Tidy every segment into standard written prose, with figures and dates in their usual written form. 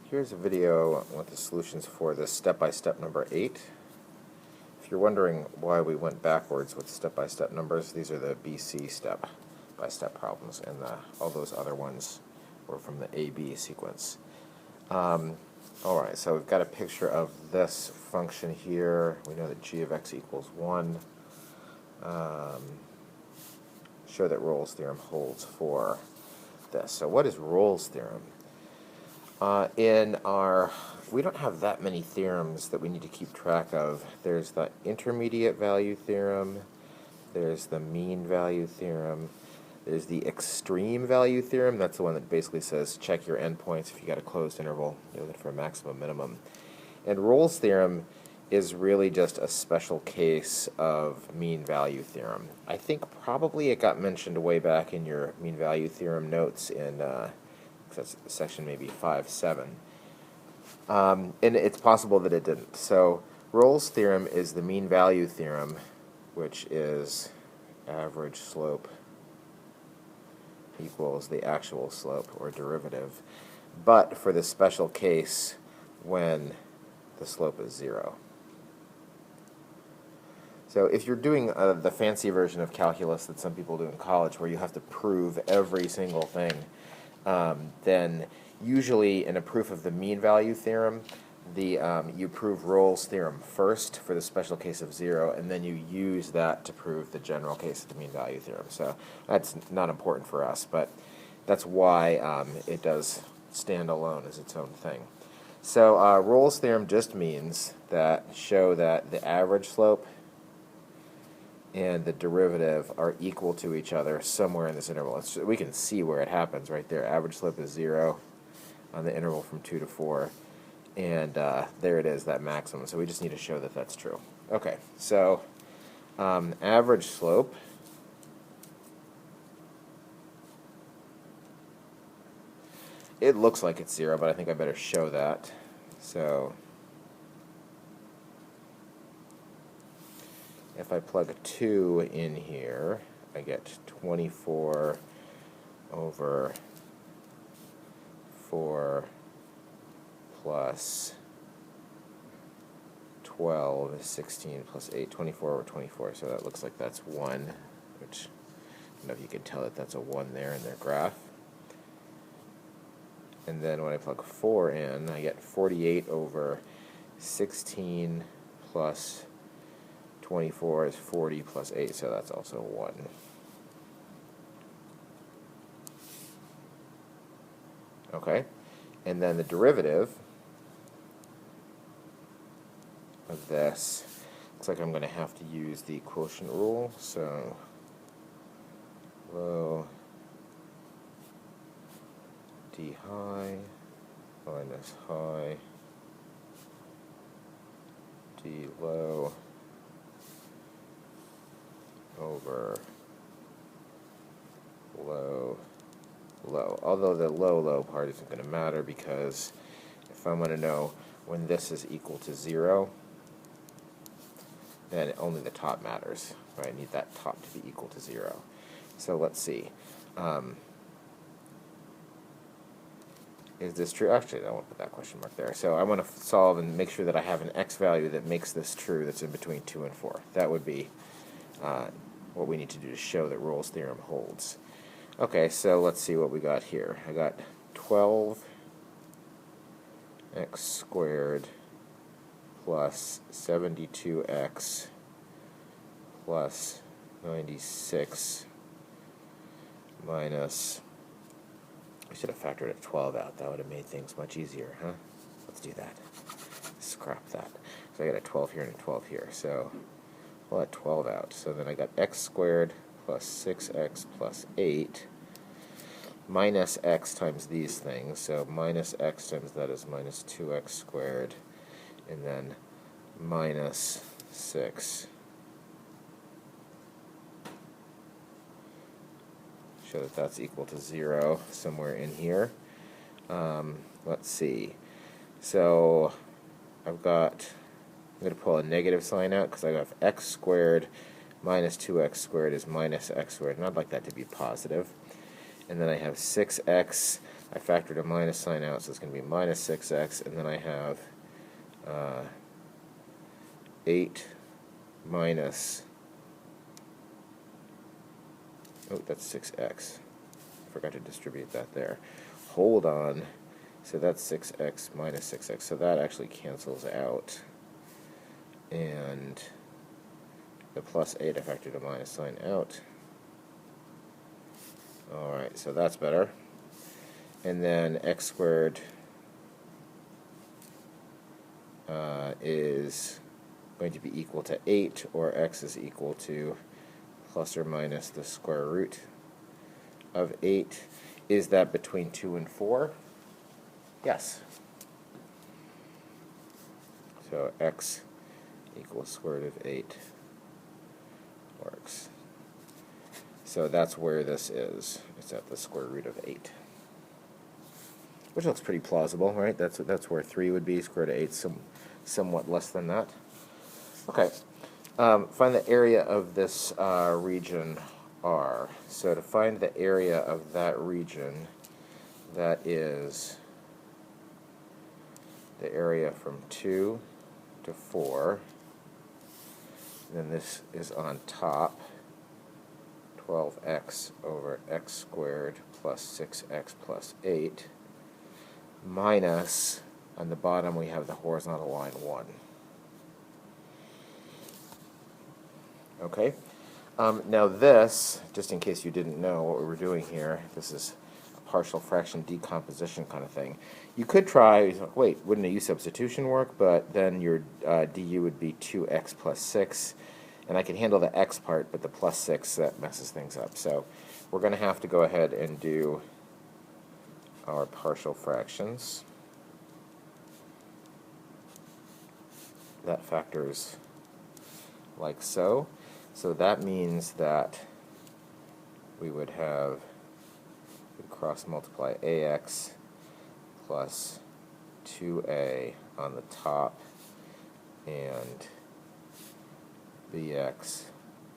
Here's a video with the solutions for this step-by-step number 8. If you're wondering why we went backwards with step-by-step numbers, these are the BC step-by-step problems, and all those other ones were from the AB sequence. Alright, so we've got a picture of this function here. We know that g of x equals 1. Show that Rolle's theorem holds for this. So what is Rolle's theorem? We don't have that many theorems that we need to keep track of. There's the intermediate value theorem, there's the mean value theorem, there's the extreme value theorem. That's the one that basically says check your endpoints if you got a closed interval, you're looking for a maximum minimum. And Rolle's theorem is really just a special case of mean value theorem. I think probably it got mentioned way back in your mean value theorem notes in that's section maybe 5-7. And it's possible that it didn't. So Rolle's theorem is the mean value theorem, which is average slope equals the actual slope or derivative, but for the special case when the slope is 0. So if you're doing the fancy version of calculus that some people do in college where you have to prove every single thing, then usually in a proof of the mean value theorem, you prove Rolle's theorem first for the special case of 0, and then you use that to prove the general case of the mean value theorem. So that's not important for us, but that's why it does stand alone as its own thing. So Rolle's theorem just means that show that the average slope and the derivative are equal to each other somewhere in this interval. We can see where it happens right there. Average slope is 0 on the interval from 2 to 4, and there it is, that maximum. So we just need to show that that's true. Okay, so average slope it looks like it's 0, but I think I better show that. So if I plug a 2 in here, I get 24 over 4 plus 12 is 16 plus 8, 24 over 24. So that looks like that's 1, which I don't know if you can tell that that's a 1 there in their graph. And then when I plug 4 in, I get 48 over 16 plus 24 is 40 plus 8, so that's also 1. Okay, and then the derivative of this, looks like I'm going to have to use the quotient rule, so low d high minus high d low over low, low. Although the low, low part isn't going to matter, because if I want to know when this is equal to 0, then only the top matters. Right? I need that top to be equal to 0. So let's see. Is this true? Actually, I won't put that question mark there. So I want to solve and make sure that I have an x value that makes this true that's in between 2 and 4. That would be what we need to do to show that Rolle's theorem holds. Okay, so let's see what we got here. I got 12x squared plus 72x plus 96 minus, I should have factored a 12 out. That would have made things much easier, huh? Let's do that. Scrap that. So I got a 12 here and a 12 here. So we'll let 12 out. So then I got x squared plus 6x plus 8 minus x times these things. So minus x times that is minus 2x squared, and then minus 6. Show that that's equal to 0 somewhere in here. Let's see. So I'm going to pull a negative sign out because I have x squared minus 2x squared is minus x squared, and I'd like that to be positive. And then I have 6x I factored a minus sign out, so it's going to be minus 6x, and then I have 8 minus, oh, that's 6x. Forgot to distribute that there. Hold on. So that's 6x minus 6x. So that actually cancels out. And the plus 8, I factored a minus sign out. Alright, so that's better. And then x squared is going to be equal to 8, or x is equal to plus or minus the square root of 8. Is that between 2 and 4? Yes. So x equals square root of 8 works. So that's where this is. It's at the square root of 8. Which looks pretty plausible, right? That's where 3 would be. Square root of 8 somewhat less than that. Okay. Find the area of this region R. So to find the area of that region, that is the area from 2 to 4. Then this is on top, 12x over x squared plus 6x plus 8, minus, on the bottom we have the horizontal line 1. Okay? Now this, just in case you didn't know what we were doing here, this is a partial fraction decomposition kind of thing. You could try, wait, wouldn't a u substitution work? But then your du would be 2x plus 6. And I can handle the x part, but the plus 6, that messes things up. So we're going to have to go ahead and do our partial fractions. That factors like so. So that means that we would have, we'd cross multiply ax plus 2a on the top and bx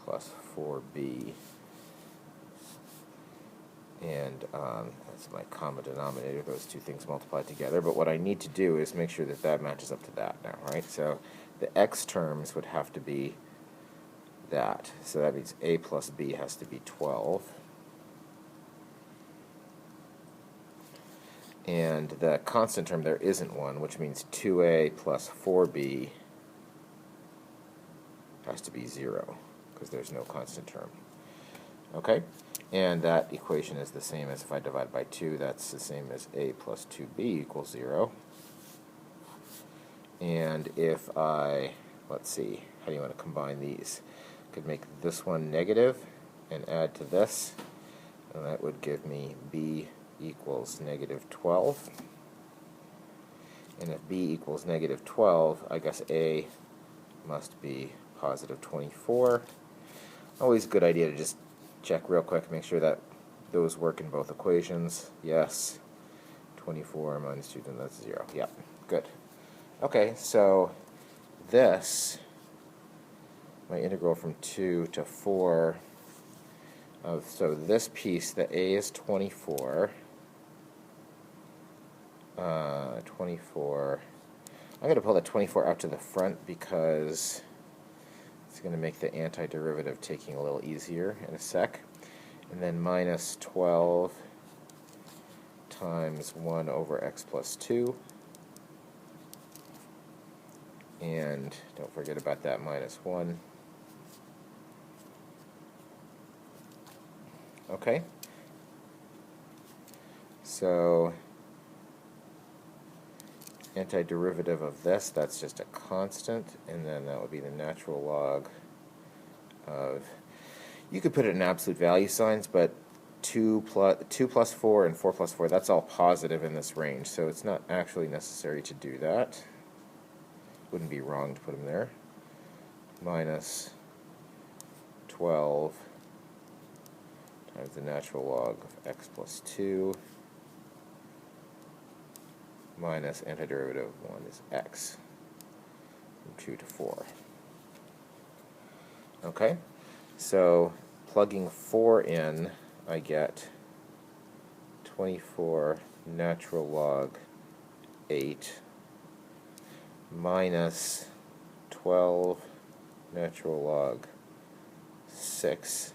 plus 4b, and that's my common denominator, those two things multiplied together. But what I need to do is make sure that that matches up to that now, right? So the x terms would have to be that. So that means a plus b has to be 12. And the constant term there isn't one, which means 2a plus 4b has to be 0, because there's no constant term. Okay? And that equation is the same as if I divide by 2, that's the same as a plus 2b equals 0. And if I, let's see, how do you want to combine these? I could make this one negative and add to this, and that would give me b equals negative 12. And if b equals negative 12, I guess a must be positive 24. Always a good idea to just check real quick, make sure that those work in both equations. Yes. 24 minus 2, then that's 0. Yep, good. Okay, so this, my integral from 2 to 4, so this piece, the a is 24. 24. I'm going to pull the 24 out to the front because it's going to make the antiderivative taking a little easier in a sec. And then minus 12 times 1 over x plus 2. And don't forget about that minus 1. Okay. So antiderivative of this, that's just a constant, and then that would be the natural log of, you could put it in absolute value signs, but 2 plus 4 and 4 plus 4, that's all positive in this range, so it's not actually necessary to do that. Wouldn't be wrong to put them there. Minus 12 times the natural log of x plus 2 minus antiderivative of 1 is x, from 2 to 4. Okay, so plugging 4 in, I get 24 natural log 8 minus 12 natural log 6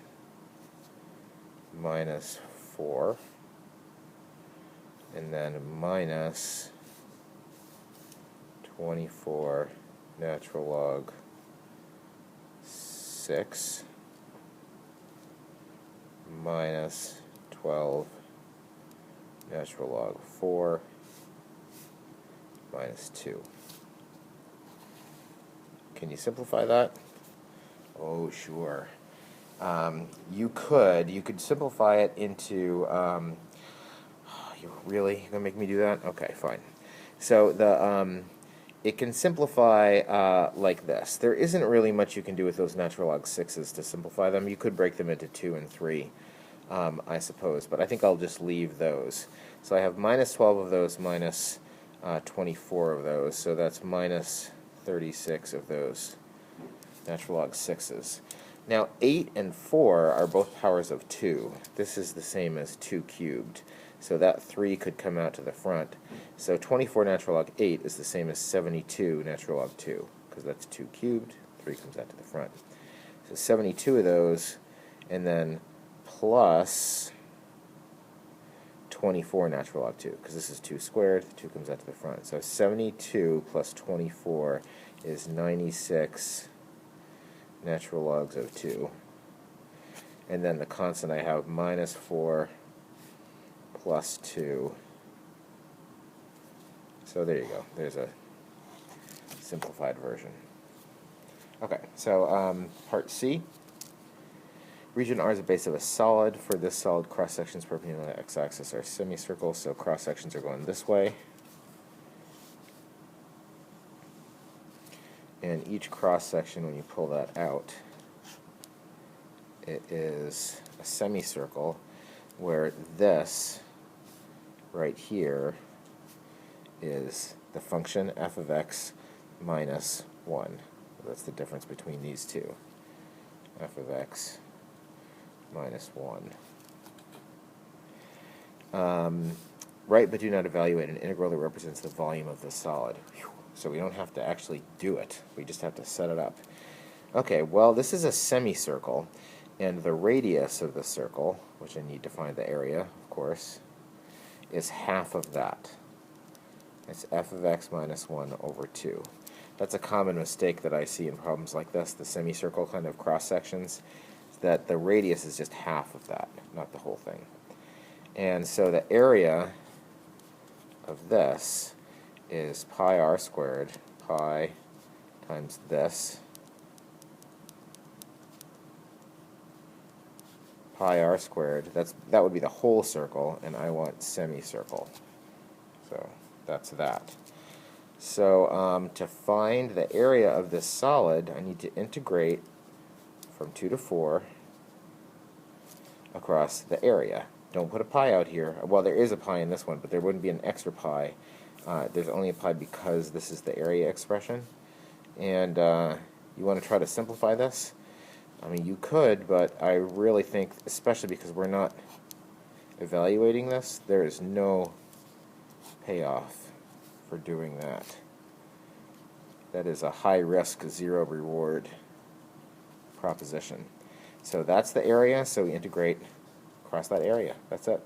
minus 4, and then minus 24 natural log 6 minus 12 natural log 4 minus 2. Can you simplify that? Oh, sure. You could simplify it into, you're really gonna make me do that? Okay, fine. So it can simplify like this. There isn't really much you can do with those natural log 6s to simplify them. You could break them into 2 and 3, I suppose, but I think I'll just leave those. So I have minus 12 of those minus 24 of those, so that's minus 36 of those natural log 6s. Now 8 and 4 are both powers of 2. This is the same as 2 cubed. So that 3 could come out to the front. So 24 natural log 8 is the same as 72 natural log 2, because that's 2 cubed, 3 comes out to the front. So 72 of those, and then plus 24 natural log 2, because this is 2 squared, 2 comes out to the front. So 72 plus 24 is 96 natural logs of 2. And then the constant I have minus 4 plus 2. So there you go. There's a simplified version. Okay, so part C. Region R is the base of a solid. For this solid, cross-sections perpendicular to the x-axis are semicircles, so cross-sections are going this way. And each cross-section, when you pull that out, it is a semicircle where this right here is the function f of x minus 1. That's the difference between these two. F of x minus 1. Write but do not evaluate an integral that represents the volume of the solid. Whew. So we don't have to actually do it. We just have to set it up. Okay, well, this is a semicircle, and the radius of the circle, which I need to find the area, of course, is half of that. It's f of x minus 1 over 2. That's a common mistake that I see in problems like this, the semicircle kind of cross-sections, that the radius is just half of that, not the whole thing. And so the area of this is pi r squared, pi times this, pi r squared, that would be the whole circle, and I want semicircle. So that's that. So to find the area of this solid, I need to integrate from 2 to 4 across the area. Don't put a pi out here. Well, there is a pi in this one, but there wouldn't be an extra pi. There's only a pi because this is the area expression. And you want to try to simplify this? I mean, you could, but I really think, especially because we're not evaluating this, there is no payoff for doing that. That is a high-risk, zero-reward proposition. So that's the area, so we integrate across that area. That's it.